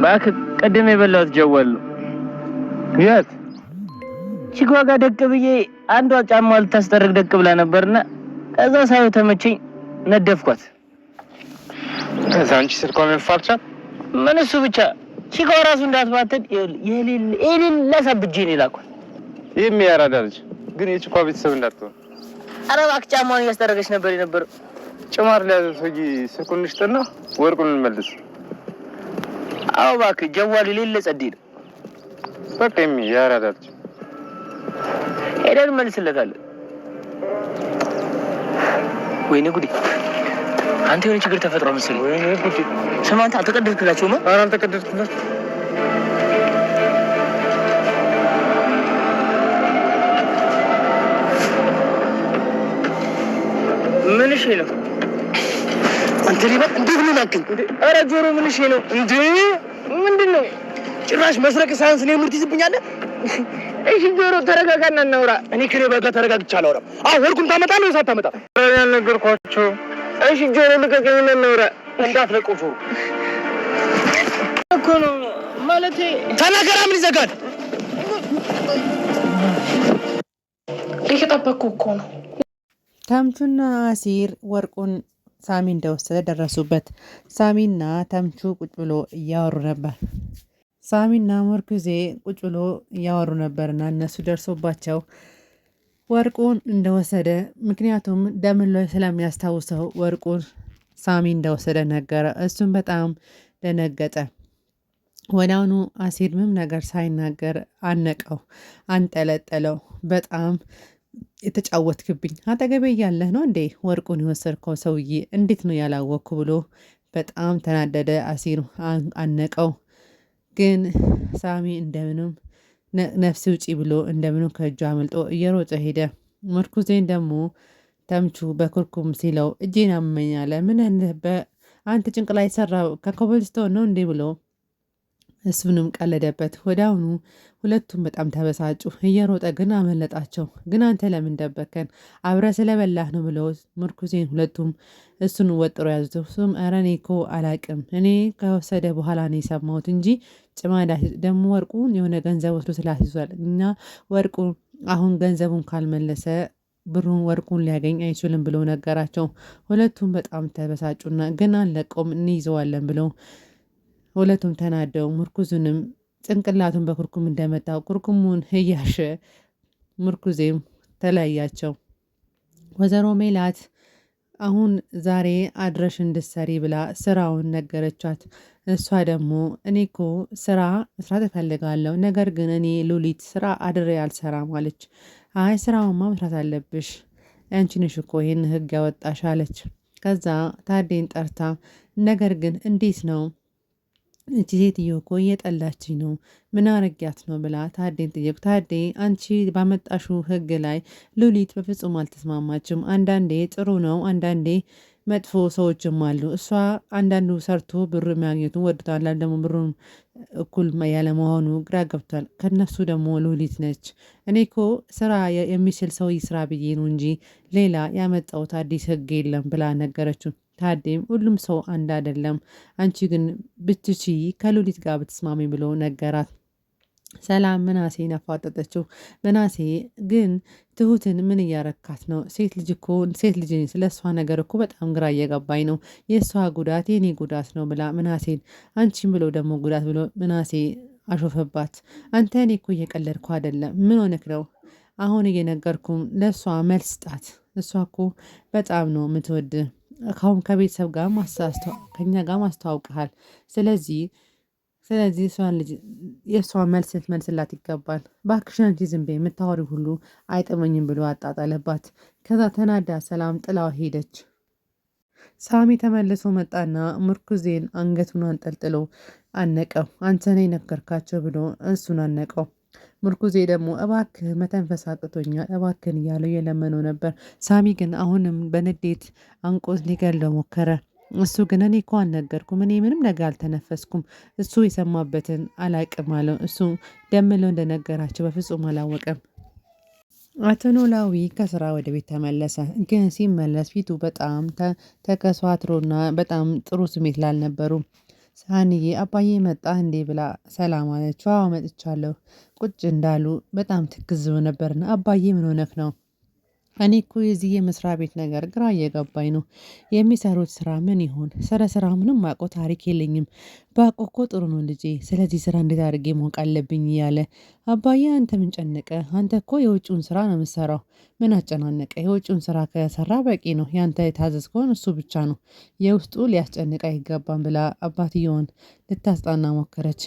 ባክ ቀደም የበላሁት ጀወል ያት ቺጓጋ ደቅ ብዬ አንዷ ጫማ ልታስጠርግ ደቅ ብላ ነበርና ከዛ ሳይው ተመቸኝ ነደፍኳት። ከዛ አንቺ ስልኳን መንፋብቻት ምን እሱ ብቻ ቺጓ ራሱ እንዳትባተን የሌል ለሰብጄ ነው ላኳት። የሚያራዳ ልጅ ግን የቺኳ ቤተሰብ እንዳትሆን። ኧረ እባክህ ጫማውን እያስጠረገች ነበር የነበረው። ጭማር ሊያዘው ሰውዬ ስልኩን እንሽጥና ወርቁን እንመልስ። አዎ እባክህ ጀዋሉ የሌለ ጸዴ ነው። በቃ የሚያራዳ ልጅ ሄደን መልስለታለን። ወይኔ ጉዴ አንተ የሆነ ችግር ተፈጥሮ መሰለኝ። ወይኔ ጉዴ ስማ አንተ አልተቀደድክላቸውም? ኧረ አልተቀደድክላቸው። ምን እሺ ነው አንተ ሊባ እንዴ ብሎ ናክኝ? ኧረ ጆሮ ምን እሺ ነው እንዴ? ምንድነው ጭራሽ መስረቅ ሳይንስ ነው ሙርት ይዝብኛለህ? እሺ ጆሮ ተረጋጋና እናውራ። እኔ ከኔ በጋ ተረጋግቻ አላወራም። አሁን ወርቁን ታመጣ ነው ሳታመጣ? ኧረ ያልነገርኳቸው። እሺ ጆሮ ልቀቀኝና እናውራ። እንዳትለቀው ጆሮ እኮ ነው ማለቴ ተናገራ። ምን ይዘጋል? እየጠበቅኩ እኮ ነው። ተምቹና አሲር ወርቁን ሳሚ እንደወሰደ ደረሱበት። ሳሚና ተምቹ ቁጭ ብሎ እያወሩ ነበር። ሳሚና ምርኩዜ ቁጭ ብሎ እያወሩ ነበርና እነሱ ደርሶባቸው ወርቁን እንደወሰደ ምክንያቱም ደምን ላይ ስለሚያስታውሰው ወርቁን ሳሚ እንደወሰደ ነገረ። እሱም በጣም ደነገጠ። ወዲያውኑ አሲር ምንም ነገር ሳይናገር አነቀው፣ አንጠለጠለው። በጣም የተጫወትክብኝ አጠገቤ እያለህ ነው እንዴ ወርቁን የወሰድከው ሰውዬ? እንዴት ነው ያላወቅኩ ብሎ በጣም ተናደደ። አሲር አነቀው። ግን ሳሚ እንደምንም ነፍስ ውጪ ብሎ እንደምንም ከእጁ አመልጦ እየሮጠ ሄደ። ምርኩዜን ደግሞ ተምቹ በኩርኩም ሲለው እጄን አመኛለ። ምን አንተ ጭንቅላት ሰራው ከኮብልስቶን ነው እንዴ ብሎ እሱንም ቀለደበት። ወዲያውኑ ሁለቱም በጣም ተበሳጩ። እየሮጠ ግን አመለጣቸው። ግን አንተ ለምን ደበከን? አብረ ስለበላህ ነው ብለው ምርኩዜን ሁለቱም እሱን ወጥሮ ያዙት። እሱም ኧረ እኔ እኮ አላቅም፣ እኔ ከወሰደ በኋላ ነው የሰማሁት እንጂ ጭማዳ ደግሞ ወርቁን የሆነ ገንዘብ ወስዶ ስላስይዟል እና ወርቁን አሁን ገንዘቡን ካልመለሰ ብሩን ወርቁን ሊያገኝ አይችልም ብሎ ነገራቸው። ሁለቱም በጣም ተበሳጩና ግን አንለቀውም እንይዘዋለን ብለው ሁለቱም ተናደው ምርኩዙንም ጭንቅላቱን በኩርኩም እንደመታው ኩርኩሙን እያሸ ምርኩዜም ተለያያቸው። ወይዘሮ ሜላት አሁን ዛሬ አድረሽ እንድትሰሪ ብላ ስራውን ነገረቻት። እሷ ደግሞ እኔ እኮ ስራ መስራት እፈልጋለሁ፣ ነገር ግን እኔ ሉሊት ስራ አድሬ አልሰራም አለች። አይ ስራውማ መስራት አለብሽ፣ አንቺ ነሽ እኮ ይህን ህግ ያወጣሽ አለች። ከዛ ታዴን ጠርታ ነገር ግን እንዴት ነው እቺ ሴትዮ እኮ እየጠላችኝ ነው፣ ምን አረጊያት ነው ብላ ታዴን ጠየቁ። ታዴ አንቺ ባመጣሹ ህግ ላይ ሉሊት በፍጹም አልተስማማችም። አንዳንዴ ጥሩ ነው፣ አንዳንዴ መጥፎ ሰዎችም አሉ። እሷ አንዳንዱ ሰርቶ ብሩ የሚያገኘቱን ወዱታል፣ ደግሞ ብሩን እኩል ያለመሆኑ ግራ ገብቷል። ከነሱ ደግሞ ሉሊት ነች። እኔ እኮ ስራ የሚችል ሰው ይስራ ብዬ ነው እንጂ ሌላ ያመጣሁት አዲስ ህግ የለም ብላ ነገረችው። ታዴም ሁሉም ሰው አንድ አይደለም፣ አንቺ ግን ብትቺ ከሉሊት ጋር ብትስማሚ ብሎ ነገራት። ሰላም ምናሴን አፋጠጠችው። ምናሴ ግን ትሁትን ምን እያረካት ነው? ሴት ልጅ ስለ እሷ ነገር እኮ በጣም ግራ እየገባኝ ነው። የእሷ ጉዳት የኔ ጉዳት ነው ብላ ምናሴን አንቺን ብሎ ደግሞ ጉዳት ብሎ ምናሴ አሾፈባት። አንተ እኔ እኮ እየቀለድኩ አይደለም፣ ምን ሆነክ ነው? አሁን እየነገርኩም ለእሷ መልስ ጣት። እሷ እኮ በጣም ነው የምትወድ፣ ካሁን ከቤተሰብ ጋር ከኛ ጋር ማስተዋውቀሃል። ስለዚህ እሷን ልጅ የእሷን መልስ ልትመልስላት ይገባል። እባክሽ አንቺ ዝም በይ፣ የምታወሪ ሁሉ አይጥመኝም ብሎ አጣጣለባት። ከዛ ተናዳ ሰላም ጥላው ሄደች። ሳሚ ተመልሶ መጣና ምርኩዜን አንገቱን አንጠልጥሎ አነቀው። አንተ ነህ የነገርካቸው ብሎ እሱን አነቀው። ምርኩዜ ደግሞ እባክህ መተንፈስ አቅቶኛል እባክህን እያለው የለመነው ነበር። ሳሚ ግን አሁንም በንዴት አንቆት ሊገለው ሞከረ። እሱ ግን እኔ እኮ አልነገርኩም፣ እኔ ምንም ነገር አልተነፈስኩም፣ እሱ የሰማበትን አላቅም አለው። እሱ ደምለው እንደነገራቸው በፍጹም አላወቀም። አቶ ኖላዊ ከስራ ወደ ቤት ተመለሰ። ግን ሲመለስ ፊቱ በጣም ተከሷትሮና በጣም ጥሩ ስሜት ላልነበሩ ሳንዬ አባዬ መጣ እንዴ ብላ ሰላም አለችው። አዎ መጥቻለሁ። ቁጭ እንዳሉ በጣም ትክዝ ብሎ ነበርና አባዬ ምን ሆነክ ነው? እኔ እኮ የዚህ የመስሪያ ቤት ነገር ግራ እየገባኝ ነው። የሚሰሩት ስራ ምን ይሆን? ስለ ስራ ምንም ማውቀው ታሪክ የለኝም። ባውቀው እኮ ጥሩ ነው ልጄ። ስለዚህ ስራ እንዴት አድርጌ ማወቅ አለብኝ እያለ አባዬ አንተ ምን ጨነቀ? አንተ እኮ የውጭውን ስራ ነው የምትሰራው። ምን አጨናነቀ? የውጭውን ስራ ከሰራ በቂ ነው። ያንተ የታዘዝከውን እሱ ብቻ ነው። የውስጡ ሊያስጨንቅ አይገባም ብላ አባትየውን ልታስጣና ሞከረች።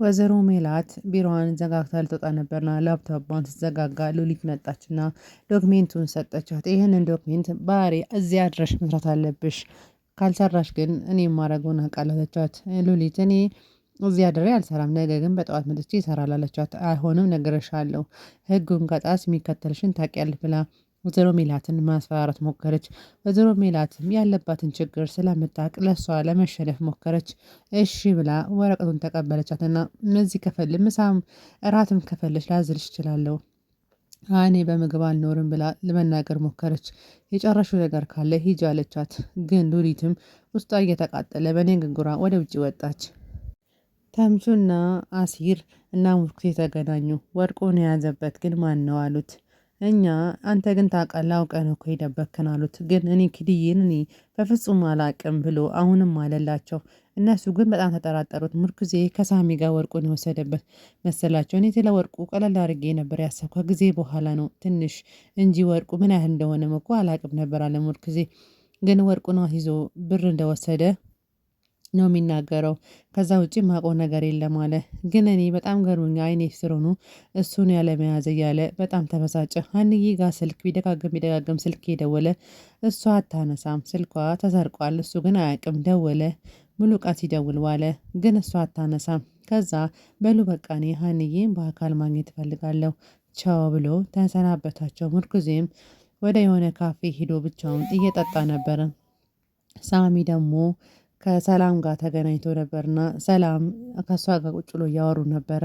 ወይዘሮ ሜላት ቢሮዋን ዘጋግታ ልትወጣ ነበርና ላፕቶፑን ስትዘጋጋ ሉሊት መጣችና ዶክሜንቱን ሰጠቻት። ይህንን ዶክሜንት ባህሪ እዚያ አድረሽ መስራት አለብሽ፣ ካልሰራሽ ግን እኔ የማደርገውን አውቃለሁ አለቻት። ሉሊት እኔ እዚያ ድሬ አልሰራም፣ ነገ ግን በጠዋት መጥቼ ይሰራል አለቻት። አይሆንም ነግሬሻለሁ፣ ህጉን ከጣስ የሚከተልሽን ታውቂያለሽ ብላ ወይዘሮ ሜላትን ማስፈራራት ሞከረች። ወይዘሮ ሜላትም ያለባትን ችግር ስለምታውቅ ለሷ ለመሸነፍ ሞከረች። እሺ ብላ ወረቀቱን ተቀበለቻትና እነዚህ ከፈል ምሳም እራትም ከፈለች ላዝልሽ እችላለሁ፣ እኔ በምግብ አልኖርም ብላ ለመናገር ሞከረች። የጨረሹ ነገር ካለ ሂጂ አለቻት። ግን ሉሊትም ውስጧ እየተቃጠለ በንግግሯ ወደ ውጭ ወጣች። ተምቹና አሲር እና ሙርኩ የተገናኙ። ወርቁን የያዘበት ግን ማን ነው አሉት። እኛ አንተ ግን ታውቃለህ አውቀህ ነው እኮ የደበቅከን አሉት። ግን እኔ ኪድዬን እኔ በፍጹም አላቅም ብሎ አሁንም አለላቸው። እነሱ ግን በጣም ተጠራጠሩት። ምርኩዜ ከሳሚ ጋር ወርቁን የወሰደበት መሰላቸው። እኔ ስለ ወርቁ ቀለል አድርጌ ነበር ያሰብኩ ከጊዜ በኋላ ነው ትንሽ እንጂ ወርቁ ምን ያህል እንደሆነም እኮ አላቅም ነበር አለ ምርኩዜ። ግን ወርቁን ይዞ ብር እንደወሰደ ነው የሚናገረው። ከዛ ውጪ ማውቀው ነገር የለም አለ። ግን እኔ በጣም ገርሞኛ አይኔ ስር ሆኖ እሱን ያለመያዝ እያለ በጣም ተበሳጨ። ሀንዬ ጋር ስልክ ቢደጋገም ስልክ የደወለ እሷ አታነሳም፣ ስልኳ ተሰርቋል። እሱ ግን አያውቅም። ደወለ ሙሉ ቀን ሲደውል ዋለ፣ ግን እሷ አታነሳም። ከዛ በሉ በቃ እኔ ሀንዬን በአካል ማግኘት እፈልጋለሁ ቻው ብሎ ተሰናበታቸው። ምርኩዜም ወደ የሆነ ካፌ ሄዶ ብቻውን እየጠጣ ነበረ። ሳሚ ደግሞ ከሰላም ጋር ተገናኝቶ ነበርና ሰላም ከሷ ጋር ቁጭ ብሎ እያወሩ ነበረ።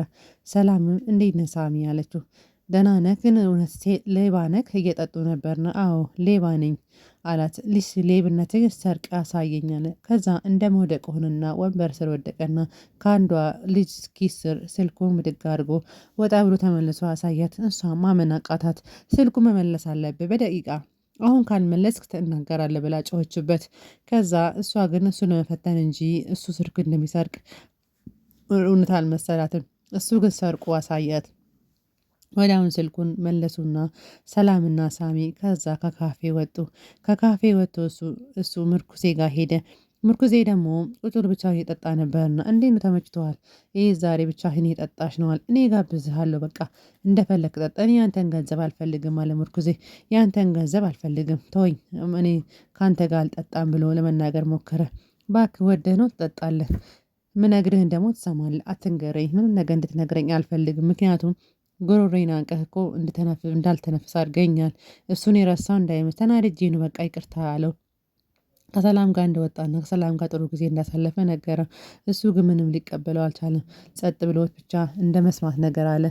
ሰላምም እንዴት ነህ ሳሚ አለችው። ደህና ነህ ግን እውነት ሌባ ነህ? እየጠጡ ነበርና አዎ ሌባ ነኝ አላት። ልጅ ሌብነትህ ሰርቅ አሳየኝ አለ። ከዛ እንደ መውደቅ ሆነና ወንበር ስር ወደቀና ከአንዷ ልጅ ኪስ ስር ስልኩን ብድግ አድርጎ ወጣ ብሎ ተመልሶ አሳያት። እሷ ማመን አቃታት። ስልኩ መመለስ አለብህ በደቂቃ አሁን ካልመለስክ ትናገራለህ ብላ ጮኸችበት። ከዛ እሷ ግን እሱ ለመፈተን እንጂ እሱ ስልክ እንደሚሰርቅ እውነት አልመሰላትም። እሱ ግን ሰርቆ አሳያት። ወዲያውን ስልኩን መለሱና ሰላምና ሳሚ ከዛ ከካፌ ወጡ። ከካፌ ወጥቶ እሱ ምርኩዜ ጋር ሄደ። ምርኩዜ ደግሞ ቁጭ ብሎ ብቻውን እየጠጣ ነበርና እንዴት ነው ተመችቶሃል? ይህ ዛሬ ብቻህን እየጠጣሽ ነዋል። እኔ ጋብዝሃለሁ በቃ እንደፈለክ ጠጣ። እኔ ያንተን ገንዘብ አልፈልግም አለ ምርኩዜ። ያንተን ገንዘብ አልፈልግም ተወኝ፣ እኔ ከአንተ ጋር አልጠጣም ብሎ ለመናገር ሞከረ። እባክህ ወደህ ነው ትጠጣለህ፣ ምነግርህን ደግሞ ትሰማለህ። አትንገረኝ፣ ምንም ነገር እንድትነግረኝ አልፈልግም። ምክንያቱም ጉሮሮዬን አንቀህ እኮ እንዳልተነፍስ አድርገኛል። እሱን የረሳው እንዳይመስል ተናድጄ ነው በቃ ይቅርታ አለው። ከሰላም ጋር እንደወጣና ከሰላም ጋር ጥሩ ጊዜ እንዳሳለፈ ነገረ። እሱ ግን ምንም ሊቀበለው አልቻለም። ጸጥ ብሎት ብቻ እንደ መስማት ነገር አለ።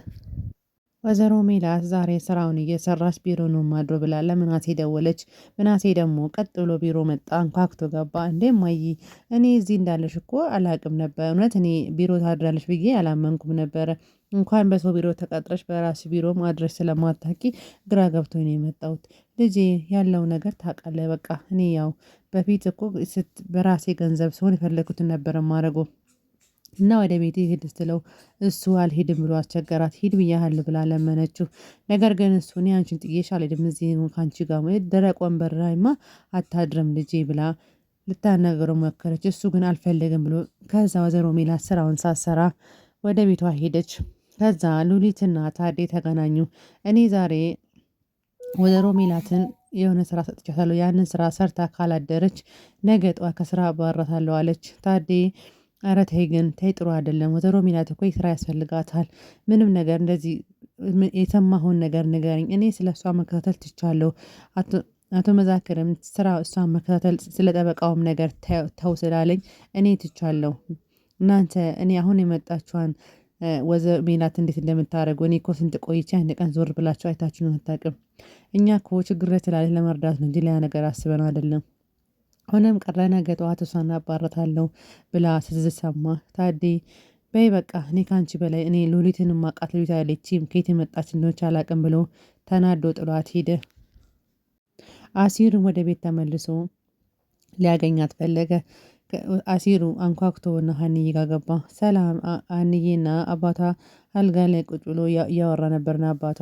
ወይዘሮ ሜላት ዛሬ ስራውን እየሰራች ቢሮ ነው ማድሮ ብላ ለምናሴ ደወለች። ምናሴ ደግሞ ቀጥ ብሎ ቢሮ መጣ። አንኳኩቶ ገባ። እንዴ እማዬ እኔ እዚህ እንዳለሽ እኮ አላቅም ነበር። እውነት እኔ ቢሮ ታድራለሽ ብዬ አላመንኩም ነበረ። እንኳን በሰው ቢሮ ተቀጥረሽ በራስ ቢሮ ማድረሽ ስለማታውቂ ግራ ገብቶኝ ነው የመጣሁት። ልጄ ያለው ነገር ታውቃለህ። በቃ እኔ ያው በፊት እኮ በራሴ ገንዘብ ሲሆን የፈለኩትን ነበረ ማድረገው እና ወደ ቤቴ ሂድ ስትለው እሱ አልሄድም ብሎ አስቸገራት። ሂድ ብያለሁ ብላ ለመነችው። ነገር ግን እሱ እኔ አንቺን ጥዬሽ አልሄድም፣ እዚህ ከአንቺ ጋር ደረቅ ወንበር ላይማ አታድርም ልጄ ብላ ልታናገረው ሞከረች። እሱ ግን አልፈለግም ብሎ ከዛ ወይዘሮ ሜላት ስራውን ሳትሰራ ወደ ቤቷ ሄደች። ከዛ ሉሊትና ታዴ ተገናኙ። እኔ ዛሬ ወይዘሮ ሜላትን የሆነ ስራ ሰጥቻታለሁ፣ ያንን ስራ ሰርታ ካላደረች ነገ ጠዋት ከስራ አባራታለሁ አለች። ታዴ ኧረ ተይ ግን ተይ ጥሩ አይደለም። ወይዘሮ ሜላት እኮ ስራ ያስፈልጋታል። ምንም ነገር እንደዚህ የሰማሁን ነገር ንገረኝ። እኔ ስለ እሷ መከታተል ትቻለሁ። አቶ መዛክርም ስራ እሷን መከታተል ስለ ጠበቃውም ነገር ተው ስላለኝ እኔ ትቻለሁ። እናንተ እኔ አሁን የመጣችኋን ወይዘሮ ሜላት እንዴት እንደምታደርጉ እኔ እኮ ስንት ቆይቼ አንድ ቀን ዞር ብላችሁ አይታችሁን አታውቅም። እኛ እኮ ችግር ላይ ስላለች ለመርዳት ነው እንጂ ሌላ ነገር አስበን አይደለም። ሆነም ቀረ ነገ ጠዋት እሷን አባረታለሁ ብላ ስትሰማ ታዴ በይ በቃ እኔ ከአንቺ በላይ እኔ ሉሊትን ማቃት ሉሊት ያለችም ከየት የመጣች እንደሆነች አላቅም ብሎ ተናዶ ጥሏት ሄደ። አሲርም ወደ ቤት ተመልሶ ሊያገኛት ፈለገ። አሲሩ አንኳኩቶና ሀንዬ ጋር ገባ። ሰላም ሀንዬና አባቷ አልጋ ላይ ቁጭ ብሎ እያወራ ነበርና አባቷ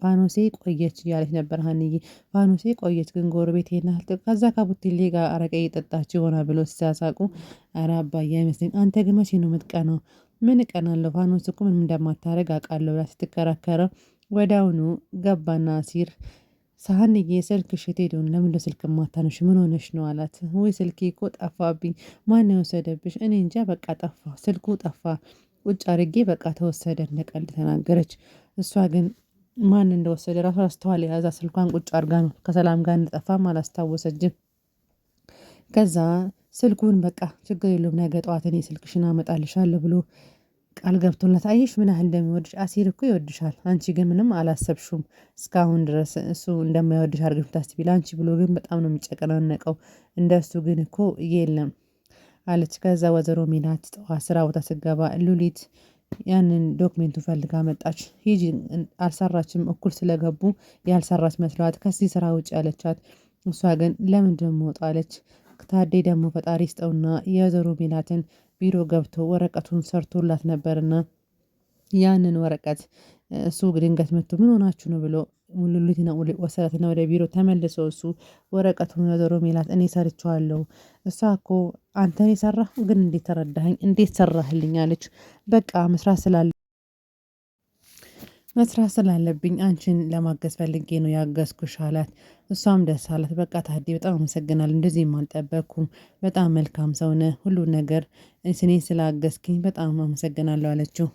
ፋኖሴ ቆየች እያለች ነበር ሀንዬ። ፋኖሴ ቆየች ግን ጎረቤት ናል ከዛ ከቡቲሌ ጋር አረቄ እየጠጣች ይሆናል ብሎ ሲሳሳቁ፣ ኧረ አባዬ አይመስለኝ አንተ ግን መቼ ነው የምትቀናው? ምን እቀናለሁ ፋኖስ እኮ ምንም እንደማታረግ አውቃለሁ ብላ ስትከራከረው ወዲያውኑ ገባና አሲር ሀንዬ ስልክሽ የት ሄዶ ነው? ለምንድነው ስልክ ማታነሽ? ምን ሆነሽ ነው አላት። ወይ ስልኬ እኮ ጠፋብኝ። ማን የወሰደብሽ? እኔ እንጃ በቃ ጠፋ፣ ስልኩ ጠፋ። ቁጭ አድርጌ በቃ ተወሰደ እንደ ቀልድ ተናገረች። እሷ ግን ማን እንደወሰደ ራሱ አስተዋል የያዛ ስልኳን ቁጭ አድርጋ ነው። ከሰላም ጋር እንደጠፋም አላስታወሰችም። ከዛ ስልኩን በቃ ችግር የለውም ነገ ጠዋት እኔ ስልክሽን አመጣልሻለሁ ብሎ ቃል ገብቶላት፣ አየሽ ምን ያህል እንደሚወድሽ። አሲር እኮ ይወድሻል፣ አንቺ ግን ምንም አላሰብሽም እስካሁን ድረስ እሱ እንደማይወድሽ አድርገሽ ታስቢ ለአንቺ ብሎ ግን በጣም ነው የሚጨቀናነቀው። እንደሱ ግን እኮ የለም አለች። ከዛ ወይዘሮ ሜላት ጠዋት ስራ ቦታ ስገባ ሉሊት ያንን ዶክሜንቱን ፈልጋ መጣች። ሂጂ አልሰራችም፣ እኩል ስለገቡ ያልሰራች መስሏት ከዚህ ስራ ውጭ ያለቻት። እሷ ግን ለምንድን ነው አለች። ታዴ ደግሞ ፈጣሪ ስጠውና የወይዘሮ ሜላትን ቢሮ ገብቶ ወረቀቱን ሰርቶላት ነበርና ያንን ወረቀት እሱ ድንገት መጥቶ ምን ሆናችሁ ነው ብሎ ሉሊትና ወሰዳትና ወደ ቢሮ ተመልሶ እሱ ወረቀቱን ወይዘሮ ሜላት እኔ ሰርቼዋለሁ። እሷ እኮ አንተን የሰራህ ግን እንዴት ተረዳኸኝ? እንዴት ሰራህልኝ? አለች። በቃ መስራት ስላለብኝ አንቺን ለማገዝ ፈልጌ ነው ያገዝኩሽ አላት። እሷም ደስ አላት። በቃ ታዴ በጣም አመሰግናለሁ፣ እንደዚህም አልጠበቅኩም። በጣም መልካም ሰው ነህ፣ ሁሉ ነገር እኔን ስላገዝክኝ በጣም አመሰግናለሁ አለችው።